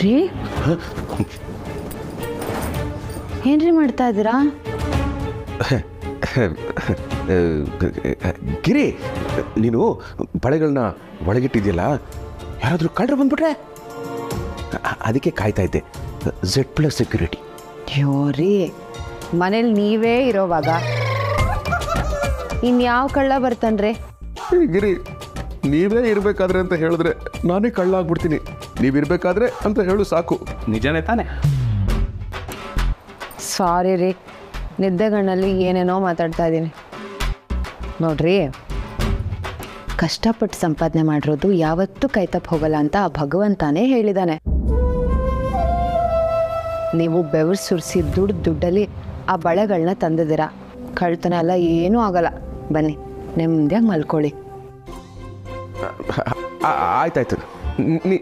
ರೀ ಏನ್ರಿ ಮಾಡ್ತಾ ಇದ್ದೀರಾ? ಗಿರಿ, ನೀನು ಬಳೆಗಳನ್ನ ಒಳಗಿಟ್ಟಿದ್ಯಲ್ಲ, ಯಾರಾದರೂ ಕಳ್ಳರು ಬಂದ್ಬಿಟ್ರೆ ಅದಕ್ಕೆ ಕಾಯ್ತಾ ಇದ್ದೆ. Z+ security. ಅಯ್ಯೋ ರೀ, ಮನೇಲಿ ನೀವೇ ಇರೋವಾಗ ಇನ್ಯಾವ ಕಳ್ಳ ಬರ್ತಾನ್ರಿ? ಗಿರಿ, ನೀವೇ ಇರಬೇಕಾದ್ರೆ ಅಂತ ಹೇಳಿದ್ರೆ ನಾನೇ ಕಳ್ಳ ಆಗ್ಬಿಡ್ತೀನಿ. ನೀವಿರ್ಬೇಕಾದ್ರೆ ಅಂತ ಹೇಳು ಸಾಕು. ನಿಜನೇ ತಾನೆ? ಸಾರಿ ರೀ, ನಿದ್ದೆಗಣ್ಣಲ್ಲಿ ಏನೇನೋ ಮಾತಾಡ್ತಾ ಇದ್ದೀನಿ. ನೋಡ್ರಿ, ಕಷ್ಟಪಟ್ಟು ಸಂಪಾದನೆ ಮಾಡಿರೋದು ಯಾವತ್ತೂ ಕೈತಪ್ಪು ಹೋಗಲ್ಲ ಅಂತ ಆ ಭಗವಂತನೇ ಹೇಳಿದಾನೆ. ನೀವು ಬೆವರು ಸುರಿಸಿ ದುಡ್ಡಲ್ಲಿ ಆ ಬಳೆಗಳನ್ನ ತಂದಿದ್ದೀರಾ. ಕಳ್ತನ ಎಲ್ಲ ಏನೂ ಆಗಲ್ಲ. ಬನ್ನಿ, ನೆಮ್ಮದಿಯಾಗಿ ಮಲ್ಕೊಳ್ಳಿ. ಆಯ್ತಾಯ್ತು,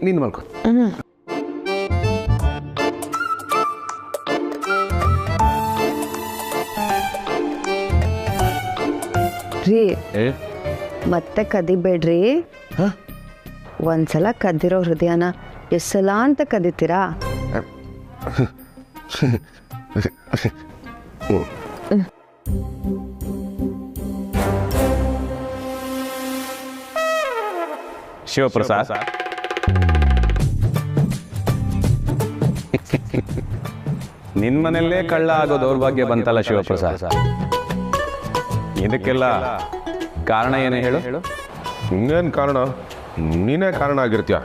ನೀನು ಮಲ್ಕೊ. ರೀ, ಮತ್ತೆ ಕದಿಬೇಡ್ರಿ. ಒಂದ್ಸಲ ಕದ್ದಿರೋ ಹೃದಯನ ಎಷ್ಟು ಸಲ ಅಂತ ಕದಿತೀರಾ? ಶಿವಪ್ರಸಾದ್, ನಿನ್ ಮನೆಯಲ್ಲೇ ಕಳ್ಳ ಆಗೋ ದೌರ್ಭಾಗ್ಯ ಬಂತಲ್ಲ ಶಿವಪ್ರಸಾದ್. ಇದಕ್ಕೆಲ್ಲ ಕಾರಣ ಏನೇ ಹೇಳು? ಇನ್ನೇನು ಕಾರಣ? ನೀನೇ ಕಾರಣ ಆಗಿರ್ತೀಯ.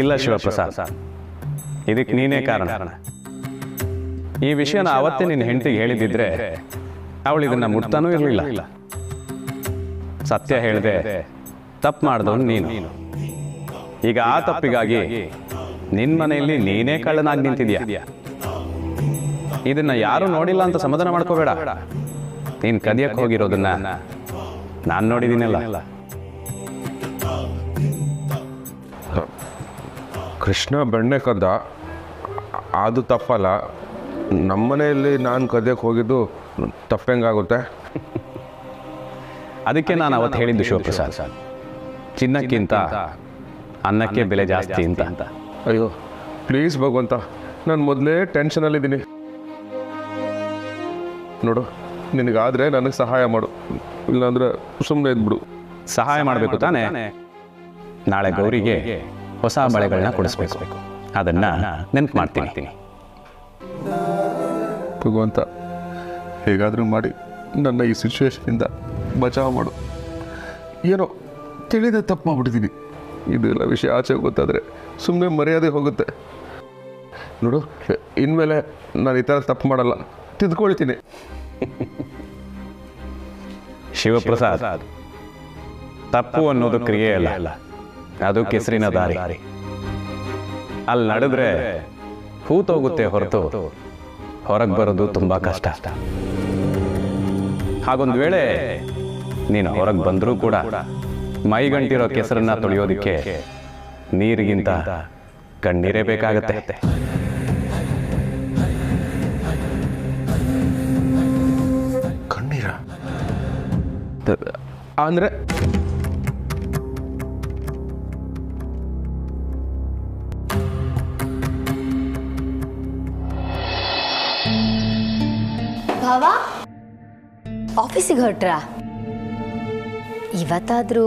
ಇಲ್ಲ ಶಿವಪ್ರಸಾದ್, ಇದಕ್ಕೆ ನೀನೇ ಕಾರಣ. ಈ ವಿಷಯನ ಅವತ್ತೇ ನಿನ್ನ ಹೆಂಡತಿಗೆ ಹೇಳಿದಿದ್ರೆ ಅವಳು ಇದನ್ನ ಮುಟ್ತಾನೂ ಇರಲಿಲ್ಲ. ಸತ್ಯ ಹೇಳಿದೆ ತಪ್ಪು ಮಾಡಿದವನು ನೀನು. ಈಗ ಆ ತಪ್ಪಿಗಾಗಿ ನಿನ್ನ ಮನೆಯಲ್ಲಿ ನೀನೇ ಕಳ್ಳನಾಗಿ ನಿಂತಿದ್ಯಾ. ಇದನ್ನ ಯಾರು ನೋಡಿಲ್ಲ ಅಂತ ಸಮಾಧಾನ ಮಾಡ್ಕೋಬೇಡ. ನೀನು ಕದಿಯಕ್ಕೆ ಹೋಗಿರೋದನ್ನ ನಾನು ನೋಡಿದ್ದೀನಲ್ಲ. ಕೃಷ್ಣ ಬೆಣ್ಣೆ ಕದ್ದ, ಅದು ತಪ್ಪಲ್ಲ. ನಮ್ಮನೆಯಲ್ಲಿ ನಾನು ಕದಿಯಕ್ಕೆ ಹೋಗಿದ್ದು ತಪ್ಪೆಂಗಾಗುತ್ತೆ? ಅದಕ್ಕೆ ನಾನು ಅವತ್ತು ಹೇಳಿದ್ದು ಶಿವಪ್ರಸಾದ್, ಚಿನ್ನಕ್ಕಿಂತ ಅನ್ನಕ್ಕೆ ಬೆಲೆ ಜಾಸ್ತಿ ಅಂತ. ಅಯ್ಯೋ ಪ್ಲೀಸ್ ಭಗವಂತ, ನಾನು ಮೊದಲೇ ಟೆನ್ಷನಲ್ಲಿದ್ದೀನಿ. ನೋಡು, ನಿನಗಾದರೆ ನನಗೆ ಸಹಾಯ ಮಾಡು, ಇಲ್ಲಾಂದ್ರೆ ಸುಮ್ಮನೆ ಇದ್ಬಿಡು. ಸಹಾಯ ಮಾಡಬೇಕು ತಾನೇ? ನಾಳೆ ಗೌರಿಗೆ ಹೊಸ ಬಳೆಗಳನ್ನ ಕೊಡಿಸ್ಬೇಕು. ಅದನ್ನ ನೆನ್ಪು ಮಾಡ್ತೀನಿ. ಭಗವಂತ, ಹೇಗಾದರೂ ಮಾಡಿ ನನ್ನ ಈ ಸಿಚುವೇಶನಿಂದ ಬಚಾವ್ ಮಾಡು. ಏನೋ ತಿಳಿದೇ ತಪ್ಪು ಮಾಡಿಬಿಟ್ಟಿದ್ದೀನಿ. ಇದೆಲ್ಲ ವಿಷಯ ಆಚೆ ಗೊತ್ತಾದರೆ ಸುಮ್ಮನೆ ಮರ್ಯಾದೆ ಹೋಗುತ್ತೆ. ನೋಡು, ಇನ್ಮೇಲೆ ನಾನು ಈ ಥರ ತಪ್ಪು ಮಾಡಲ್ಲ, ತಿದ್ಕೊಳ್ತೀನಿ. ಶಿವಪ್ರಸಾದ್, ತಪ್ಪು ಅನ್ನೋದು ಕ್ರಿಯೆ ಅಲ್ಲ, ಅದು ಕೆಸರಿನ ದಾರಿ. ಅಲ್ಲಿ ನಡೆದ್ರೆ ಹೂತೋಗುತ್ತೆ ಹೊರತು ಹೊರಗೆ ಬರೋದು ತುಂಬಾ ಕಷ್ಟ. ಹಾಗೊಂದು ವೇಳೆ ನೀನು ಹೊರಗೆ ಬಂದರೂ ಕೂಡ ಮೈಗಂಟಿರೋ ಕೆಸರನ್ನ ತೊಳೆಯೋದಕ್ಕೆ ನೀರಿಗಿಂತ ಕಣ್ಣೀರೇ ಬೇಕಾಗತ್ತೆ. ಕಣ್ಣೀರ ಅಂದ್ರೆ? ಭಾವ, ಆಫೀಸಿಗೆ ಹೊರಟ್ರಾ? ಇವತ್ತಾದ್ರೂ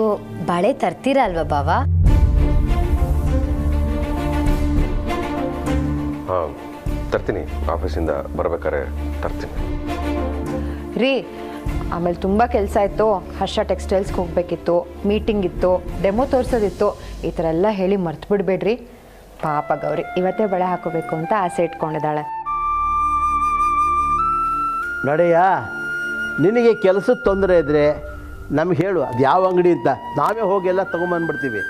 ಬಳೆ ತರ್ತೀರಾ ಅಲ್ವಾ ಭಾವ? ಹಾಂ, ತರ್ತೀನಿ. ಆಫೀಸಿಂದ ಬರ್ಬೇಕಾದ್ರೆ ತರ್ತೀನಿ. ರೀ, ಆಮೇಲೆ ತುಂಬ ಕೆಲಸ ಇತ್ತು. ಹರ್ಷ ಟೆಕ್ಸ್ಟೈಲ್ಸ್ಗೆ ಹೋಗಬೇಕಿತ್ತು, ಮೀಟಿಂಗ್ ಇತ್ತು, ಡೆಮೋ ತೋರಿಸೋದಿತ್ತು. ಈ ಥರ ಎಲ್ಲ ಹೇಳಿ ಮರ್ತು ಬಿಡಬೇಡ್ರಿ. ಪಾಪ ಗೌರಿ ಇವತ್ತೇ ಬಳೆ ಹಾಕೋಬೇಕು ಅಂತ ಆಸೆ ಇಟ್ಕೊಂಡಿದ್ದಾಳೆ. ನಡೆಯ, ನಿನಗೆ ಕೆಲಸದ ತೊಂದರೆ ಇದ್ದರೆ ನಮ್ಗೆ ಹೇಳು, ಅದು ಯಾವ ಅಂಗಡಿ ಅಂತ ನಾವೇ ಹೋಗಿ ಎಲ್ಲ ತೊಗೊಂಬಂದ್ಬಿಡ್ತೀವಿ.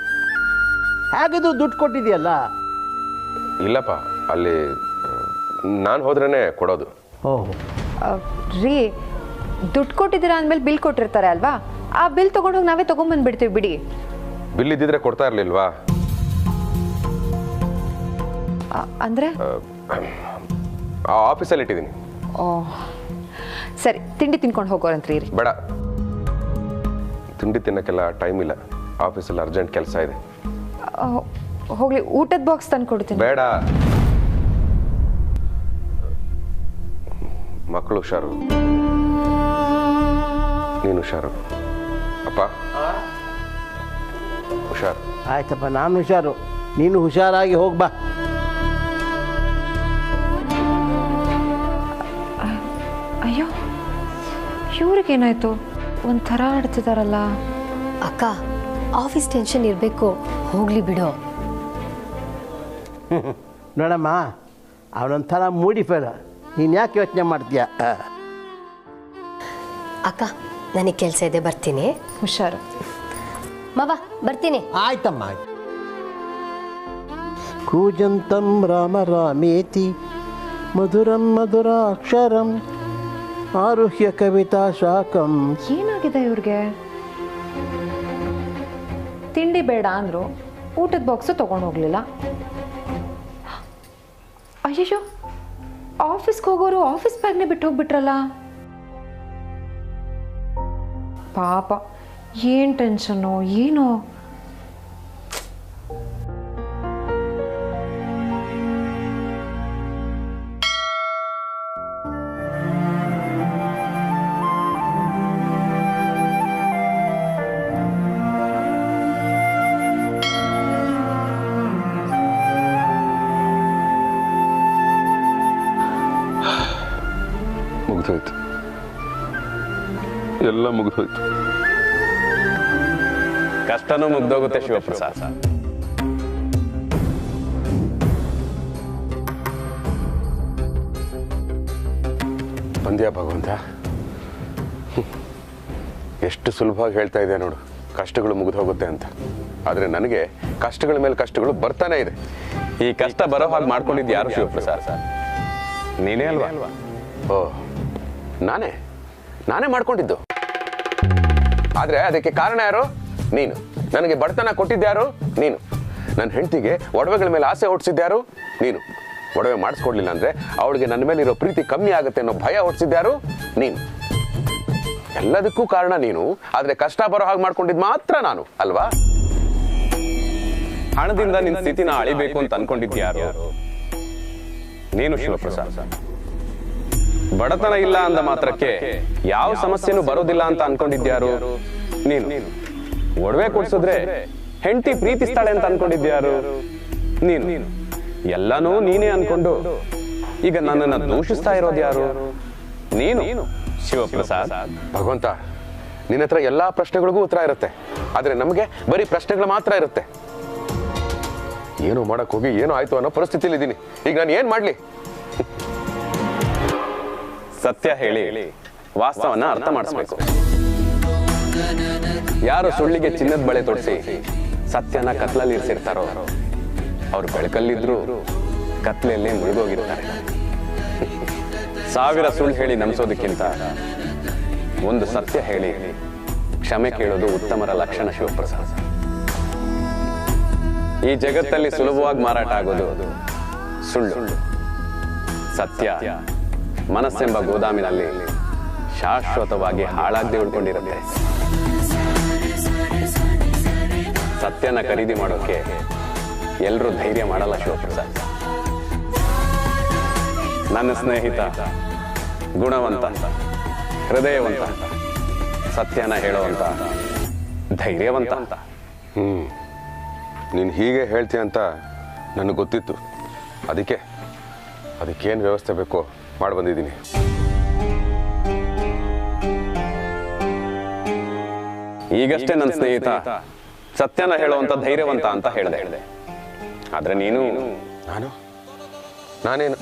ಹೇಗಿದ್ರು ದುಡ್ಡು ಕೊಟ್ಟಿದೆಯಲ್ಲ? ಇಲ್ಲಪ್ಪ, ಅಲ್ಲಿ ನಾನು ಹೋದ್ರೇ ಕೊಡೋದು. ಓಹ್ ರೀ, ದುಡ್ಡು ಕೊಟ್ಟಿದ್ದೀರಾ ಅಂದಮೇಲೆ ಬಿಲ್ ಕೊಟ್ಟಿರ್ತಾರೆ ಅಲ್ವಾ? ಆ ಬಿಲ್ ತೊಗೊಂಡೋಗಿ ನಾವೇ ತೊಗೊಂಬಂದ್ಬಿಡ್ತೀವಿ ಬಿಡಿ. ಬಿಲ್ ಇದ್ದಿದ್ರೆ ಕೊಡ್ತಾ ಇರಲಿಲ್ವಾ? ಅಂದರೆ ಆಫೀಸಲ್ಲಿ ಇಟ್ಟಿದ್ದೀನಿ. ಓಹ್ ಸರಿ, ತಿಂಡಿ ತಿನ್ಕೊಂಡು ಹೋಗೋರಂತ್ರಿ. ರೀ ಬೇಡ, ತಿಂಡಿ ತಿನ್ನೋಕ್ಕೆಲ್ಲ ಟೈಮ್ ಇಲ್ಲ. ಆಫೀಸಲ್ಲಿ ಅರ್ಜೆಂಟ್ ಕೆಲಸ ಇದೆ. ಹೋಗ್ಲಿ ಊಟದ ಬಾಕ್ಸ್ ತಂದು ಕೊಡ್ತೀನಿ. ಬೇಡ, ಮಕ್ಕಳು ಹುಷಾರು, ನೀನು ಹುಷಾರು. ಅಪ್ಪ ಹುಷಾರು. ಆಯ್ತಪ್ಪ, ನಾನು ಹುಷಾರು, ನೀನು ಹುಷಾರಾಗಿ ಹೋಗ್ಬಾ. ಅಯ್ಯೋ, ಇವ್ರಿಗೇನಾಯ್ತು? ಒಂಥರ ಆಡ್ತಿದಾರಲ್ಲ. ಅಕ್ಕ, ಆಫೀಸ್ ಟೆನ್ಷನ್ ಇರಬೇಕು, ಹೋಗ್ಲಿ ಬಿಡೋ. ನೋಡಮ್ಮ, ಅವನೊಂಥರ ಮೂಡಿ ಫೇಲ್, ನೀನು ಯಾಕೆ ಯೋಚನೆ ಮಾಡ್ತೀಯ? ಅಕ್ಕ, ನನಗೆ ಕೆಲಸ ಇದೆ, ಬರ್ತೀನಿ. ಹುಷಾರು. ಮಾವ, ಬರ್ತೀನಿ. ಆಯ್ತಮ್ಮ, ಆಯ್ತು. ಕೂಜಂತಂ ರಾಮ ರಾಮೇತಿ ಮಧುರಂ ಮಧುರಾಕ್ಷರಂ ಆರುಹ್ಯ ಕವಿತಾ ಶಾಕಂ. ಏನಾಗಿದೆ ಇವ್ರಿಗೆ? ತಿಂಡಿ ಬೇಡ ಅಂದ್ರು, ಊಟದ ಬಾಕ್ಸು ತಗೊಂಡು ಹೋಗ್ಲಿಲ್ಲ. ಅಯ್ಯೋ, ಆಫೀಸ್ಗೆ ಹೋಗೋರು ಆಫೀಸ್ ಬ್ಯಾಗ್ನೇ ಬಿಟ್ಟು ಹೋಗ್ಬಿಟ್ರಲ್ಲ. ಪಾಪ, ಏನ್ ಟೆನ್ಷನ್ನು ಏನೋ. ಮುಗಿದೋಯ್ತು, ಎಲ್ಲ ಮುಗಿದೋಯ್ತು. ಕಷ್ಟನೂ ಮುಗ್ದೋಗುತ್ತೆ ಶಿವಪ್ರಸಾದ್. ಬಂದ್ಯಾ ಭಗವಂತ, ಎಷ್ಟು ಸುಲಭವಾಗಿ ಹೇಳ್ತಾ ಇದೆ ನೋಡು, ಕಷ್ಟಗಳು ಮುಗಿದು ಹೋಗುತ್ತೆ ಅಂತ. ಆದರೆ ನನಗೆ ಕಷ್ಟಗಳ ಮೇಲೆ ಕಷ್ಟಗಳು ಬರ್ತಾನೆ ಇದೆ. ಈ ಕಷ್ಟ ಬರೋ ಹಾಗೆ ಮಾಡ್ಕೊಂಡಿದ್ದು ಯಾರು ಶಿವಪ್ರಸಾದ್? ನೀನೇ ಅಲ್ವಾ? ಓ, ನಾನೇ ಮಾಡ್ಕೊಂಡಿದ್ದು. ಆದರೆ ಅದಕ್ಕೆ ಕಾರಣ ಯಾರು? ನೀನು. ನನಗೆ ಬಡತನ ಕೊಟ್ಟಿದ್ದ್ಯಾರು? ನೀನು. ನನ್ನ ಹೆಂಡತಿಗೆ ಒಡವೆಗಳ ಮೇಲೆ ಆಸೆ ಹುಟ್ಟಿಸಿದ್ಯಾರು? ನೀನು. ಒಡವೆ ಮಾಡಿಸ್ಕೊಡ್ಲಿಲ್ಲ ಅಂದರೆ ಅವಳಿಗೆ ನನ್ನ ಮೇಲೆ ಇರೋ ಪ್ರೀತಿ ಕಮ್ಮಿ ಆಗುತ್ತೆ ಅನ್ನೋ ಭಯ ಹುಟ್ಟಿಸಿದ್ಯಾರು? ನೀನು. ಎಲ್ಲದಕ್ಕೂ ಕಾರಣ ನೀನು. ಆದರೆ ಕಷ್ಟ ಬರೋ ಹಾಗೆ ಮಾಡ್ಕೊಂಡಿದ್ದು ಮಾತ್ರ ನಾನು ಅಲ್ವಾ? ಹಣದಿಂದ ನಿನ್ನ ಸ್ಥಿತಿನ ಅಳಿಬೇಕು ಅಂತ ಅನ್ಕೊಂಡಿದ್ಯಾರು? ನೀನು ಶಿವಪ್ರಸಾದ್. ಬಡತನ ಇಲ್ಲ ಅಂದ ಮಾತ್ರಕ್ಕೆ ಯಾವ ಸಮಸ್ಯೆನೂ ಬರೋದಿಲ್ಲ ಅಂತ ಅನ್ಕೊಂಡಿದ್ಯಾರು? ನೀನು. ಒಡವೆ ಕೊಡ್ಸಿದ್ರೆ ಹೆಂಡತಿ ಪ್ರೀತಿಸ್ತಾಳೆ ಅಂತ ಅನ್ಕೊಂಡಿದ್ಯಾರು? ನೀನು. ಎಲ್ಲನೂ ನೀನೇ ಅನ್ಕೊಂಡು ಈಗ ನನ್ನನ್ನು ದೂಷಿಸ್ತಾ ಇರೋದು ಯಾರು? ನೀನು ಶಿವಪ್ರಸಾದ್. ಭಗವಂತ, ನಿನ್ನ ಹತ್ರ ಎಲ್ಲಾ ಪ್ರಶ್ನೆಗಳಿಗೂ ಉತ್ತರ ಇರುತ್ತೆ, ಆದರೆ ನಮಗೆ ಬರೀ ಪ್ರಶ್ನೆಗಳು ಮಾತ್ರ ಇರುತ್ತೆ. ಏನೋ ಮಾಡಕ್ ಹೋಗಿ ಏನೋ ಆಯ್ತು ಅನ್ನೋ ಪರಿಸ್ಥಿತಿಲಿ ಇದ್ದೀನಿ. ಈಗ ನಾನು ಏನ್ ಮಾಡ್ಲಿ? ಸತ್ಯ ಹೇಳಿ ವಾಸ್ತವನ ಅರ್ಥ ಮಾಡಿಸ್ಬೇಕು. ಯಾರು ಸುಳ್ಳಿಗೆ ಚಿನ್ನದ ಬಳೆ ತೊಡಿಸಿ ಸತ್ಯನ ಕತ್ಲಲ್ಲಿ ಇರಿಸಿರ್ತಾರೋ ಅವ್ರು ಬೆಳಕಲ್ಲಿದ್ರು ಕತ್ಲೆಯಲ್ಲೇ ಮುಳುಗೋಗಿರ್ತಾರೆ. 1000 ಸುಳ್ಳು ಹೇಳಿ ನಂಬಿಸೋದಕ್ಕಿಂತ ಒಂದು ಸತ್ಯ ಹೇಳಿ ಕ್ಷಮೆ ಕೇಳೋದು ಉತ್ತಮರ ಲಕ್ಷಣ ಶಿವಪ್ರಸಾದ್. ಈ ಜಗತ್ತಲ್ಲಿ ಸುಲಭವಾಗಿ ಮಾರಾಟ ಆಗೋದು ಸುಳ್ಳು. ಸತ್ಯ ಮನಸ್ಸೆಂಬ ಗೋದಾಮಿನಲ್ಲಿ ಶಾಶ್ವತವಾಗಿ ಹಾಳಾಗದೆ ಉಳ್ಕೊಂಡಿರುತ್ತೆ. ಸತ್ಯನ ಖರೀದಿ ಮಾಡೋಕೆ ಎಲ್ಲರೂ ಧೈರ್ಯ ಮಾಡಲ್ಲ ಶಿವಪ್ರಸಾದ್. ನನ್ನ ಸ್ನೇಹಿತ ಗುಣವಂತ, ಹೃದಯವಂತ, ಸತ್ಯನ ಹೇಳುವಂತ, ಧೈರ್ಯವಂತ. ನೀನು ಹೀಗೆ ಹೇಳ್ತೀಯ ಅಂತ ನನಗೆ ಗೊತ್ತಿತ್ತು. ಅದಕ್ಕೇನು ವ್ಯವಸ್ಥೆ ಬೇಕೋ ಮಾಡಿ ಬಂದಿದ್ದೀನಿ. ಈಗಷ್ಟೇ ನನ್ನ ಸ್ನೇಹಿತ ಸತ್ಯನ ಹೇಳುವಂತ ಧೈರ್ಯವಂತ ಅಂತ ಹೇಳಿದೆ. ಆದ್ರೆ ನಾನೇನು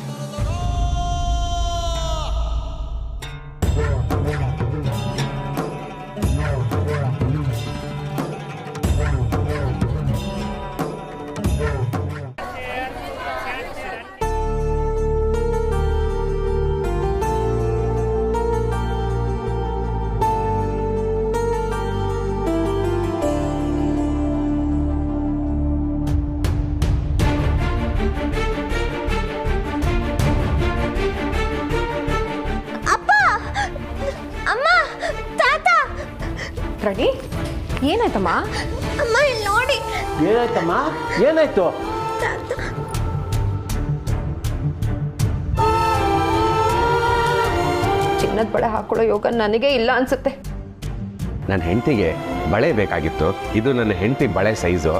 ರೆಡಿ? ಏನಾಯ್ತಮ್ಮ? ಅಮ್ಮ, ಇಲ್ಲಿ ನೋಡಿ, ಏನಾಯ್ತಮ್ಮ ಏನಾಯ್ತು? ಚಿನ್ನದ ಬಳೆ ಹಾಕೊಳ್ಳೋ ಯೋಗ ನನಗೆ ಇಲ್ಲ ಅನ್ಸುತ್ತೆ. ನನ್ನ ಹೆಂಡತಿಗೆ ಬಳೆ ಬೇಕಾಗಿತ್ತು. ಇದು ನನ್ನ ಹೆಂಡತಿ ಬಳೆ ಸೈಜು.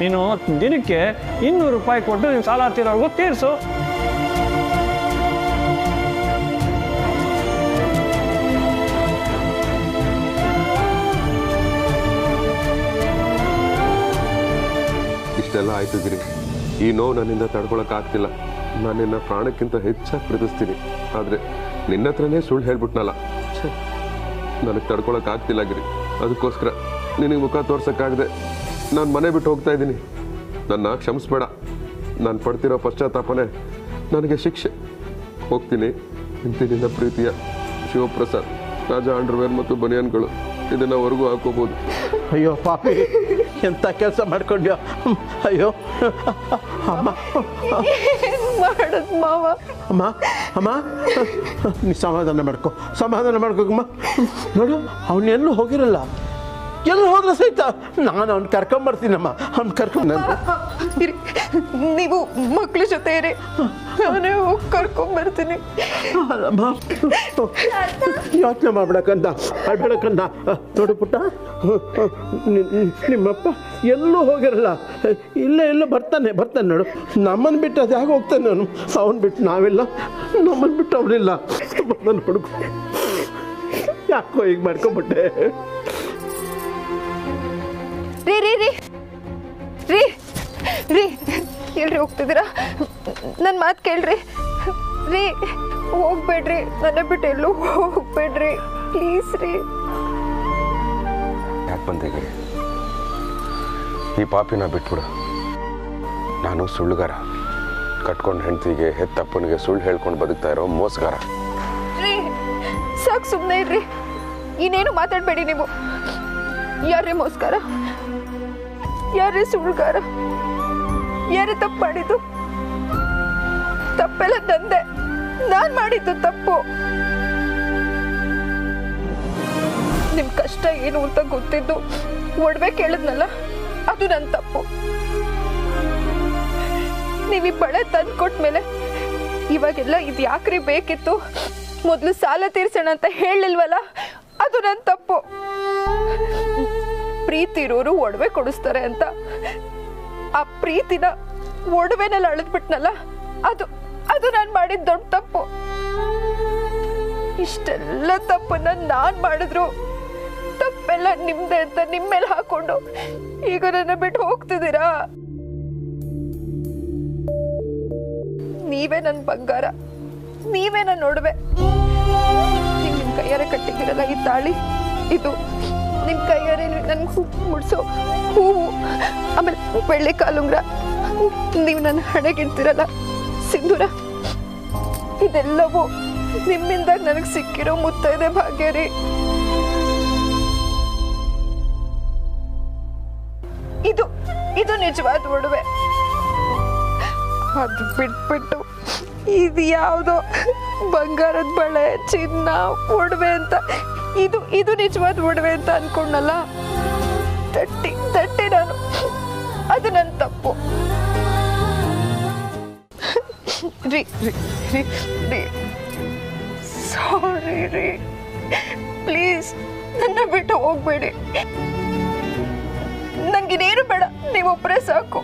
ನೀನು ದಿನಕ್ಕೆ 200 ರೂಪಾಯಿ ಕೊಟ್ಟು ನೀನು ಸಾಲ ತೀರೋರ್ಗು ತೀರಿಸು. ಇಷ್ಟೆಲ್ಲ ಆಯ್ತು ಗಿರಿ. ಈ ನೋವು ನನ್ನಿಂದ ತಡ್ಕೊಳಕ್ಕಾಗ್ತಿಲ್ಲ. ನಾನು ನಿನ್ನ ಪ್ರಾಣಕ್ಕಿಂತ ಹೆಚ್ಚಾಗಿ ಪ್ರೀತಿಸ್ತೀನಿ. ಆದರೆ ನಿನ್ನ ಹತ್ರನೇ ಸುಳ್ಳು ಹೇಳ್ಬಿಟ್ನಲ್ಲ, ನನಗೆ ತಡ್ಕೊಳಕ್ಕಾಗ್ತಿಲ್ಲ ಗಿರಿ. ಅದಕ್ಕೋಸ್ಕರ ನಿನಗೆ ಮುಖ ತೋರ್ಸೋಕ್ಕಾಗದೆ ನಾನು ಮನೆ ಬಿಟ್ಟು ಹೋಗ್ತಾ ಇದ್ದೀನಿ. ನನ್ನ ಕ್ಷಮಿಸ್ಬೇಡ. ನಾನು ಪಡ್ತಿರೋ ಪಶ್ಚಾತ್ತಾಪನೆ ನನಗೆ ಶಿಕ್ಷೆ. ಹೋಗ್ತೀನಿ. ನಿನ್ನ ಪ್ರೀತಿಯ ಶಿವಪ್ರಸಾದ್. ರಾಜಾ ಅಂಡರ್ವೇರ್ ಮತ್ತು ಬನಿಯನ್ಗಳು ಇದನ್ನ ಹೊರಗೂ ಹಾಕೋಬಹುದು. ಅಯ್ಯೋ ಪಾಪಿ, ಎಂಥ ಕೆಲಸ ಮಾಡ್ಕೊಂಡ್ಯೋ. ಅಯ್ಯೋ ಅಮ್ಮ ಮಾಡದ್ ಮಾವ. ಅಮ್ಮ ಅಮ್ಮ ನೀ ಸಮಾಧಾನ ಮಾಡ್ಕೋಮ್ಮ. ನೋಡು ಅವನ್ನೆಲ್ಲೂ ಹೋಗಿರಲ್ಲ. ಎಲ್ಲೂ ಹೋದ್ರೆ ಸಹಿತ ನಾನು ಅವ್ನು ಕರ್ಕೊಂಬರ್ತೀನಮ್ಮ. ಅವ್ನು ಕರ್ಕೊಂಡು ನೀವು ಮಕ್ಳ ಜೊತೆ ಇರಿ, ನಾನೇ ಹೋಗಿ ಕರ್ಕೊಂಬರ್ತೀನಿ. ಯೋಚನೆ ಮಾಡ್ಬೇಡಕ್ಕಂತ ಅಳ್ಬೇಡಕ್ಕಂತ. ನೋಡು ಪುಟ್ಟ, ನಿಮ್ಮಪ್ಪ ಎಲ್ಲೂ ಹೋಗಿರಲ್ಲ. ಎಲ್ಲೋ ಬರ್ತಾನೆ ನೋಡು. ನಮ್ಮನ್ನು ಬಿಟ್ಟು ಅದು ಹೇಗೆ ಹೋಗ್ತಾನೆ ಅವನು? ಅವನು ಬಿಟ್ಟು ನಾವೆಲ್ಲ, ನಮ್ಮನ್ನು ಬಿಟ್ಟು ಅವನಿಲ್ಲ. ನನ್ನ ಹುಡುಗ ಯಾಕೋ ಈಗ ಮಾಡ್ಕೊಂಬಿಟ್ಟೆ. ರೀ ರೀ ರೀ ರೀ ರೀ ಎಲ್ರಿ ಹೋಗ್ತಿದ್ದೀರಾ? ನನ್ನ ಮಾತು ಕೇಳ್ರಿ ರೀ. ಹೋಗ್ಬೇಡ್ರಿ, ನನ್ನ ಬಿಟ್ಟು ಎಲ್ಲೂ ಹೋಗ್ಬೇಡ್ರಿ ಪ್ಲೀಸ್ ರೀ. ಯಾಕೆ ಬಂದೆ? ಈ ಪಾಪಿನ ಬಿಟ್ಬಿಡು. ನಾನು ಸುಳ್ಳುಗಾರ. ಕಟ್ಕೊಂಡು ಹೆಂಡತಿಗೆ ಹೆತ್ತಪ್ಪನಿಗೆ ಸುಳ್ಳು ಹೇಳ್ಕೊಂಡು ಬದುಕ್ತಾ ಇರೋ ಮೋಸಗಾರ. ರೀ ಸಾಕು, ಸುಮ್ಮನೆ ಇರ್ರಿ. ಇನ್ನೇನು ಮಾತಾಡಬೇಡಿ ನೀವು. ಯಾರೇ ಮೋಸ್ಕಾರ? ಯಾರೇ ಸುಳ್ಳುಗಾರ? ಯಾರೇ ತಪ್ಪು ಮಾಡಿದ್ದು? ತಪ್ಪೆಲ್ಲ ನಂದೆ. ನಾನು ಮಾಡಿದ್ದು ತಪ್ಪು. ನಿಮ್ ಕಷ್ಟ ಏನು ಅಂತ ಗೊತ್ತಿದ್ದು ಒಡವೆ ಕೇಳಿದ್ನಲ್ಲ, ಅದು ನನ್ನ ತಪ್ಪು. ನೀವ್ ಈ ಬಳೆ ತಂದ್ಕೊಟ್ಮೇಲೆ ಇವಾಗೆಲ್ಲ ಇದು ಯಾಕ್ರಿ ಬೇಕಿತ್ತು, ಮೊದಲು ಸಾಲ ತೀರ್ಸೋಣ ಅಂತ ಹೇಳಿಲ್ವಲ್ಲ, ಅದು ನನ್ನ ತಪ್ಪು. ಪ್ರೀತಿ ಇರೋರು ಒಡವೆ ಕೊಡಿಸ್ತಾರೆ ಅಂತ ಆ ಪ್ರೀತಿನ ಒಡವೆನಲ್ಲಿ ಅಳೆದ್ಬಿಟ್ನಲ್ಲ, ಅದು ನಾನು ಮಾಡಿದ ದೊಡ್ಡ ತಪ್ಪು. ಇಷ್ಟೆಲ್ಲ ತಪ್ಪನ್ನ ನಾನ್ ಮಾಡಿದ್ರು ತಪ್ಪೆಲ್ಲ ನಿಮ್ದೆ ಅಂತ ನಿಮ್ಮೇಲೆ ಹಾಕೊಂಡು ಈಗ ನನ್ನ ಬಿಟ್ಟು ಹೋಗ್ತಿದ್ದೀರಾ? ನೀವೇ ನನ್ನ ಬಂಗಾರ, ನೀವೇ ನನ್ನ ಒಡವೆ. ನಿಮ್ ಕೈಯಾರೆ ಕಟ್ಟಿದ್ದೀರಲ್ಲ ಈ ತಾಳಿ, ಇದು ನಿಮ್ ಕೈಯಾರೆ ನನ್ಗೆ ಮುಡ್ಸೋ ಹೂವು, ಆಮೇಲೆ ಬೆಳ್ಳಿ ಕಾಲುಂಗ್ರ, ನೀವು ನನ್ನ ಹಣೆಗಿಡ್ತಿರಲ್ಲ ಸಿಂಧೂರ, ಇದೆಲ್ಲವೂ ನಿಮ್ಮಿಂದ ನನಗೆ ಸಿಕ್ಕಿರೋ ಮುತ್ತೈದೆ ಭಾಗ್ಯ ರೀ. ಇದು ನಿಜವಾದ ಒಡವೆ. ಅದು ಬಿಟ್ಬಿಟ್ಟು ಇದು ಯಾವುದೋ ಬಂಗಾರದ ಬಳೆ, ಚಿನ್ನ, ಒಡವೆ ಅಂತ ಇದು ನಿಜವಾದ ಒಡವೆ ಅಂತ ಅನ್ಕೊಂಡಲ್ಲ, ತಟ್ಟಿ ನಾನು. ಅದು ನನ್ನ ತಪ್ಪು ರೀ. ಸಾರಿ ರೀ, ಪ್ಲೀಸ್ ನನ್ನ ಬಿಟ್ಟು ಹೋಗ್ಬೇಡಿ. ನಂಗಿನೇನು ಬೇಡ, ನೀವೊಬ್ಬರೇ ಸಾಕು,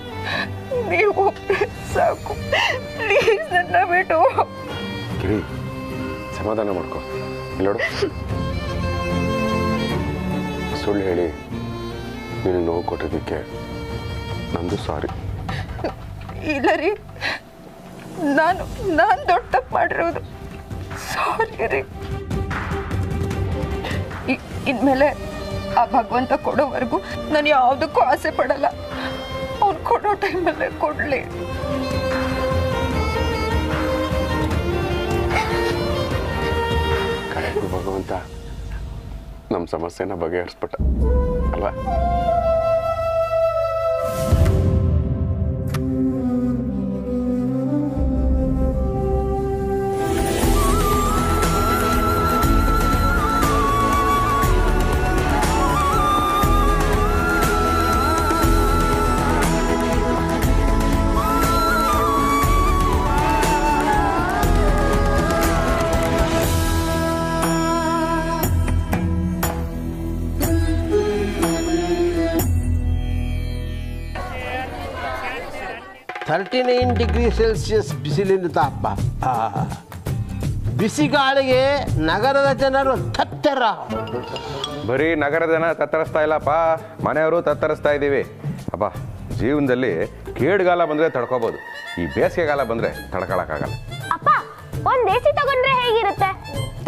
ಪ್ಲೀಸ್ ನನ್ನ ಬಿಟ್ಟು. ಗಿರಿ, ಸಮಾಧಾನ ಮಾಡ್ಕೊ. ಇಲ್ಲೋಡು, ಸುಳ್ಳು ಹೇಳಿ ನೀನು ನೋವು ಕೊಟ್ಟಿದ್ದಕ್ಕೆ ನಂದು ಸಾರಿ. ಇಲ್ಲ ರೀ, ನಾನು ದೊಡ್ಡ ತಪ್ಪು ಮಾಡಿರೋದು. ಸಾರಿ ರೀ. ಇನ್ಮೇಲೆ ಆ ಭಗವಂತ ಕೊಡೋವರೆಗೂ ನಾನು ಯಾವುದಕ್ಕೂ ಆಸೆ ಪಡಲ್ಲ. ಅವ್ನು ಕೊಡೋ ಟೈಮಲ್ಲೇ ಕೊಡ್ಲಿ. ಕಡೆಗೂ ಭಗವಂತ ನಮ್ಮ ಸಮಸ್ಯೆನ ಬಗೆಹರಿಸ್ಬಿಟ್ಟ ಅಲ್ವಾ? 39 ಡಿಗ್ರಿ ಸೆಲ್ಸಿಯಸ್ ಬಿಸಿಲಿನ ತಾಪ. ಬಿಸಿ ಗಾಳಿಗೆ ನಗರದ ಜನರು ತತ್ತರ. ಬರೀ ನಗರದ ಜನ ತತ್ತರಿಸ್ತಾ ಇಲ್ಲಪ್ಪ, ಮನೆಯವರು ತತ್ತರಿಸ್ತಾ ಇದ್ದೀವಿ. ಅಪ್ಪ, ಜೀವನದಲ್ಲಿ ಕೇಡುಗಾಲ ಬಂದರೆ ತಡ್ಕೋಬೋದು, ಈ ಬೇಸಿಗೆಗಾಲ ಬಂದರೆ ತಡ್ಕೊಳಕ್ಕಾಗಲ್ಲ. ಅಪ್ಪ, ಒಂದು ಎಸಿ ತಗೊಂಡ್ರೆ ಹೇಗಿರುತ್ತೆ?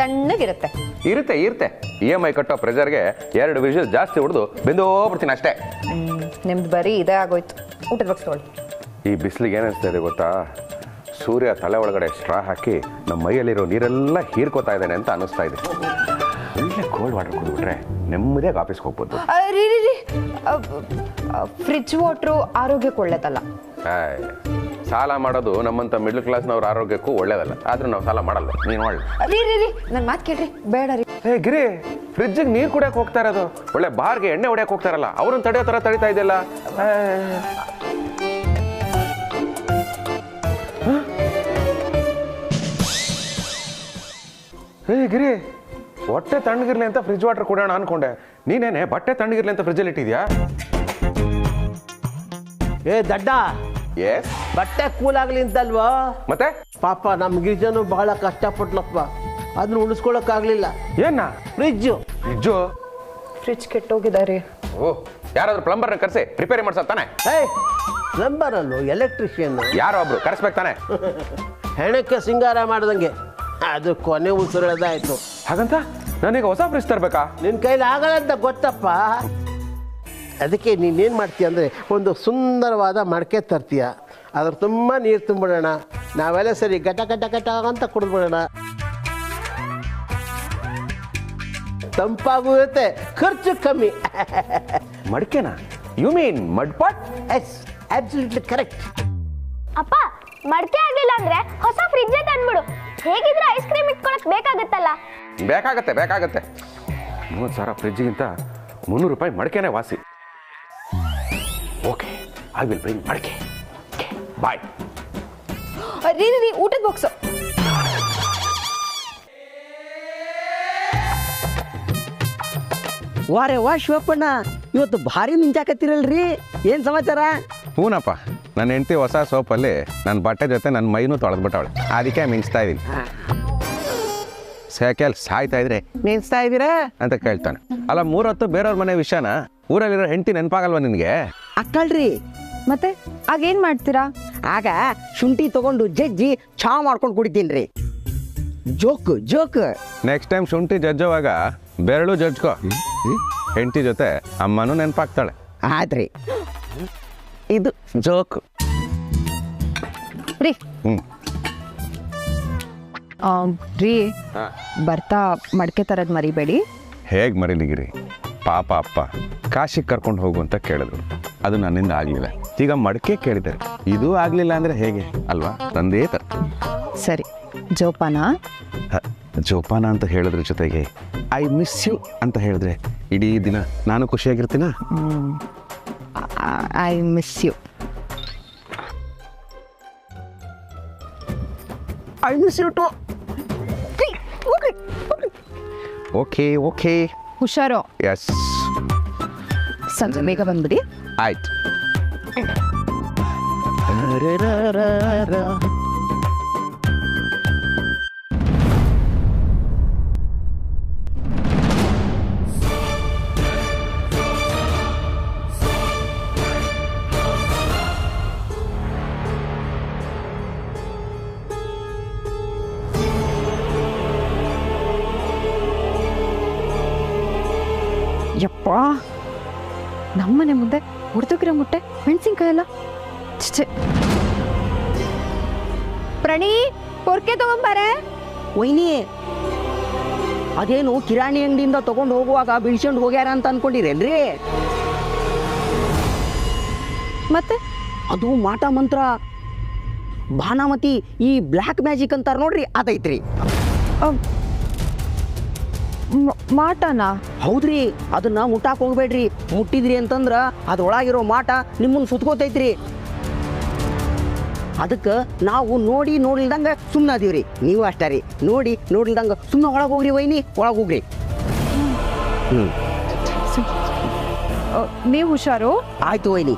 ತಣ್ಣಗಿರುತ್ತೆ. ಇರುತ್ತೆ. EMI ಕಟ್ಟೋ ಪ್ರೆಷರ್ಗೆ 2 ವಿಷಲ್ ಜಾಸ್ತಿ ಹೊಡೆದು ಬೆಂದೋಗ್ಬಿಡ್ತೀನಿ ಅಷ್ಟೇ. ನಿಮ್ದು ಬರೀ ಇದೇ ಆಗೋಯ್ತು. ಊಟದ ಬಾಕ್ಸ್ ತೊಗೊಳ್ಳಿ. ಈ ಬಿಸಿಲಿಗೆ ಏನಿಸ್ತಾ ಇದೆ ಗೊತ್ತಾ? ಸೂರ್ಯ ತಲೆ ಒಳಗಡೆ ಸ್ಟ್ರಾ ಹಾಕಿ ನಮ್ಮ ಮೈಯಲ್ಲಿರೋ ನೀರೆಲ್ಲ ಹೀರ್ಕೋತಾ ಇದ್ದಾನೆ ಅಂತ ಅನ್ನಿಸ್ತಾ ಇದೆ. ಒಳ್ಳೆ ಕೋಲ್ಡ್ ವಾಟರ್ ಕುಡಿದ್ಬಿಟ್ರೆ ನೆಮ್ಮದಿಯಾಗಿ ಆಫೀಸ್ಗೆ ಹೋಗ್ಬೋದು. ರೀ ಫ್ರಿಜ್ ವಾಟ್ರು ಆರೋಗ್ಯಕ್ಕೆ ಒಳ್ಳೇದಲ್ಲ. ಸಾಲ ಮಾಡೋದು ನಮ್ಮಂಥ ಮಿಡ್ಲ್ ಕ್ಲಾಸ್ನವ್ರ ಆರೋಗ್ಯಕ್ಕೂ ಒಳ್ಳೇದಲ್ಲ, ಆದ್ರೂ ನಾವು ಸಾಲ ಮಾಡಲ್ಲ. ನೀನು ಒಳ್ಳೆ ರೀ ನನ್ನ ಮಾತು ಕೇಳ್ರಿ. ಬೇಡ ರೀ. ಗಿರಿ, ಫ್ರಿಜ್ಜಿಗೆ ನೀರು ಕುಡಿಯಕ್ಕೆ ಹೋಗ್ತಾ ಇರೋದು, ಒಳ್ಳೆ ಬಾರ್ಗೆ ಎಣ್ಣೆ ಹೊಡಿಯಕ್ಕೆ ಹೋಗ್ತಾರಲ್ಲ, ಅವ್ರನ್ನ ತಡೆಯೋ ಥರ ತಡಿತಾ ಇದೆಯಲ್ಲ. ಗಿರಿ, ಹೊಟ್ಟೆ ತಣ್ಣಗಿರ್ಲಿ ಅಂತ ಫ್ರಿಜ್ ವಾಟರ್ ಕುಡಿಯೋಣ ಅನ್ಕೊಂಡೆ, ನೀನೇನೆ ಬಟ್ಟೆ ತಣ್ಣಗಿರ್ಲಿ ಅಂತ ಫ್ರಿಜ್ಜಲ್ಲಿ ಇಟ್ಟಿದ್ಯಾ? ದಡ್ಡ, ಎಸ್, ಬಟ್ಟೆ ಕೂಲ್ ಆಗ್ಲಿ ಅಂತಲ್ವಾ? ಮತ್ತೆ ಪಾಪ ನಮ್ಮ ಗಿರಿಜನು ಬಹಳ ಕಷ್ಟಪಟ್ಲಪ್ಪ, ಅದನ್ನ ಉಳಿಸ್ಕೊಳಕ್ಕಾಗ್ಲಿಲ್ಲ. ಏನ? Fridge fridge ಕೆಟ್ಟೋಗಿದ್ದಾರೆ. ಓಹ್, ಯಾರಾದ್ರೂ ಪ್ಲಂಬರ್ನ ಕರೆಸಿ ರಿಪೇರಿ ಮಾಡ್ಸತ್ತಾನೆ? ಪ್ಲಂಬರ್ ಅಲ್ಲೋ, ಎಲೆಕ್ಟ್ರಿಷಿಯನ್. ಯಾರೋ ಒಬ್ರು ಕರೆಸ್ಬೇಕು ತಾನೆ? ಹೆಣಕ್ಕೆ ಸಿಂಗಾರ ಮಾಡ್ದಂಗೆ ಅದು ಕೊನೆ ಉಸಿರದಾಯ್ತು. ಹಾಗಂತ ನಾನೀಗ ಹೊಸ ಫ್ರಿಜ್ ತರಬೇಕಾ? ನಿನ್ನ ಕೈಲಿ ಆಗಲ್ಲ ಅಂತ ಗೊತ್ತಪ್ಪ. ಅದಕ್ಕೆ ನೀನೇನು ಮಾಡ್ತೀಯ ಅಂದರೆ, ಒಂದು ಸುಂದರವಾದ ಮಡಕೆ ತರ್ತೀಯ, ಅದ್ರ ತುಂಬ ನೀರು ತುಂಬಿಡೋಣ, ನಾವೆಲ್ಲ ಸರಿ ಗಟ ಗಟ ಗಟ ಅಂತ ಕುಡಿದ್ಬಿಡೋಣ. ತಂಪಾಗುತ್ತೆ, ಖರ್ಚು ಕಮ್ಮಿ. ಮಡಿಕೆನಾ? You mean mud pot? Yes, absolutely correct. ಅಪ್ಪ, ಮಡಕೆ ಆಗ್ಲಿಲ್ಲ ಅಂದ್ರೆ ಹೊಸ ಫ್ರಿಜ್ಜೇ ತಂದ್ಬಿಡು. ಹೇಗಿದ್ರೆ ಐಸ್ ಕ್ರೀಮ್ ಇಟ್ಕೊಳಕ್ ಬೇಕಾಗತ್ತಲ್ಲ. ಬೇಕಾಗತ್ತೆ 30,000 ಫ್ರಿಜ್ಗಿಂತ 300 ರೂಪಾಯಿ ಮಡಿಕೆನೇ ವಾಸಿ. ಓಕೆ, ಐ ವಿಲ್ ಬ್ರಿಂಗ್ ಮಡಿಕೆ. ಬಾಯ್. ರೀ ಊಟದ ಬಾಕ್ಸು. ವಾ ಶಿವಪ್ಪಣ್ಣ, ಇವತ್ತು ಭಾರಿ ಮಿಂಚಾಕತ್ತಿರಲ್ರಿ, ಏನು ಸಮಾಚಾರ? ಹೂನಪ್ಪ, ನನ್ನ ಹೆಂಡತಿ ಹೊಸ ಸೋಪಲ್ಲಿ ನನ್ನ ಬಟ್ಟೆ ಜೊತೆ ನನ್ನ ಮೈನೂ ತೊಳೆದ್ಬಿಟ್ಟವಳೆ, ಅದಕ್ಕೆ ಮಿಂಚ್ತಾ ಇದ್ದೀನಿ. ಸೆಕೆಲ್ ಸಾಯ್ತಾ ಇದ್ರೆ ಮಿಂಚ್ತಾ ಇದ್ದೀರಾ ಅಂತ ಕೇಳ್ತಾನೆ. ಅಲ್ಲ, 3 ಹೊತ್ತು ಬೇರೆಯವ್ರ ಮನೆ ವಿಷಯನ ಊರಲ್ಲಿರೋ ಹೆಂಡತಿ ನೆನಪಾಗಲ್ವ ನಿನಗೆ? ಅಕ್ಕಳ್ರಿ. ಮತ್ತೆ ಆಗೇನ್ ಮಾಡ್ತೀರಾ? ಆಗ ಶುಂಠಿ ತಗೊಂಡು ಜಜ್ಜಿ ಚಾ ಮಾಡ್ಕೊಂಡು ಕುಡಿತೀನಿ ರೀ. ಜೋಕ್. ನೆಕ್ಸ್ಟ್ ಟೈಮ್ ಶುಂಠಿ ಜಜ್ಜುವಾಗ ಬೆರಳು ಜಜ್ಕೋ. ಹೆಂಡತಿ ಜೊತೆ ಅಮ್ಮನೂ ನೆನಪಾಗ್ತಾಳೆ. ಆಯ್ತ್ರಿ, ಇದು ಜೋಕ್ ರೀ. ಹ್ಞೂ ರೀ, ಬರ್ತಾ ಮಡಕೆ ತರದ್ ಮರಿಬೇಡಿ. ಹೇಗೆ ಮರಿಲಿಗಿರಿ? ಪಾಪ ಅಪ್ಪ ಕಾಶಿಗೆ ಕರ್ಕೊಂಡು ಹೋಗು ಅಂತ ಕೇಳಿದ್ರು, ಅದು ನನ್ನಿಂದ ಆಗಲಿಲ್ಲ. ಈಗ ಮಡಕೆ ಕೇಳಿದ್ದಾರೆ, ಇದು ಆಗಲಿಲ್ಲ ಅಂದರೆ ಹೇಗೆ ಅಲ್ವಾ? ತಂದೇ ತರ್ತೀನಿ. ಸರಿ, ಜೋಪಾನ. ಜೋಪಾನ ಅಂತ ಹೇಳಿದ್ರ ಜೊತೆಗೆ ಐ ಮಿಸ್ ಯು ಅಂತ ಹೇಳಿದ್ರೆ ಇಡೀ ದಿನ ನಾನು ಖುಷಿಯಾಗಿರ್ತೀನ. I miss you. I miss you too. Okay. ಹುಷಾರು. ಎಸ್, ಸಂಜೆ ಬೇಗ ಬಂದ್ಬಿಡಿ. ಆಯ್ತು. ಯಪ್ಪ, ನಮ್ಮನೆ ಮುಂದೆ ಹುಡ್ತುಗಿರೋ ಮುಟ್ಟೆ ಮೆಣಸಿನ್ಕಾಯಿ ಎಲ್ಲ. ಪ್ರಣಿ, ಪೊರ್ಕೆ ತಗೊಂಬಾರೆ. ವೈನಿ, ಅದೇನು ಕಿರಾಣಿ ಅಂಗಡಿಯಿಂದ ತಗೊಂಡು ಹೋಗುವಾಗ ಬಿಳ್ಸ್ಕೊಂಡು ಹೋಗ್ಯಾರ ಅಂತ ಅನ್ಕೊಂಡಿರೇನ್ರಿ? ಮತ್ತೆ ಅದು ಮಾಟ ಮಂತ್ರ, ಭಾನಾಮತಿ ಈ ಬ್ಲ್ಯಾಕ್ ಮ್ಯಾಜಿಕ್ ಅಂತಾರ ನೋಡ್ರಿ, ಅದೈತ್ರಿ. ಮಾಟನ? ಹೌದ್ರಿ, ಅದನ್ನ ಮುಟ್ಟಾಕ್ ಹೋಗ್ಬೇಡ್ರಿ. ಮುಟ್ಟಿದ್ರಿ ಅಂತಂದ್ರ ಅದ್ರೊಳಗಿರೋ ಮಾಟ ನಿಮ್ಮನ್ನ ಸುತ್ಕೋತೈತ್ರಿ. ಅದಕ್ಕೆ ನಾವು ನೋಡಿಲ್ದಂಗ ಸುಮ್ಮನೆ ಅದೀವ್ರಿ. ನೀವು ಅಷ್ಟೇ ರೀ, ನೋಡಿಲ್ದಂಗ ಸುಮ್ಮನೆ ಒಳಗೆ ಹೋಗ್ರಿ ವೈನಿ, ಒಳಗೆ ಹೋಗ್ರಿ. ನೀವು ಹುಷಾರು. ಆಯ್ತು ವೈನಿ.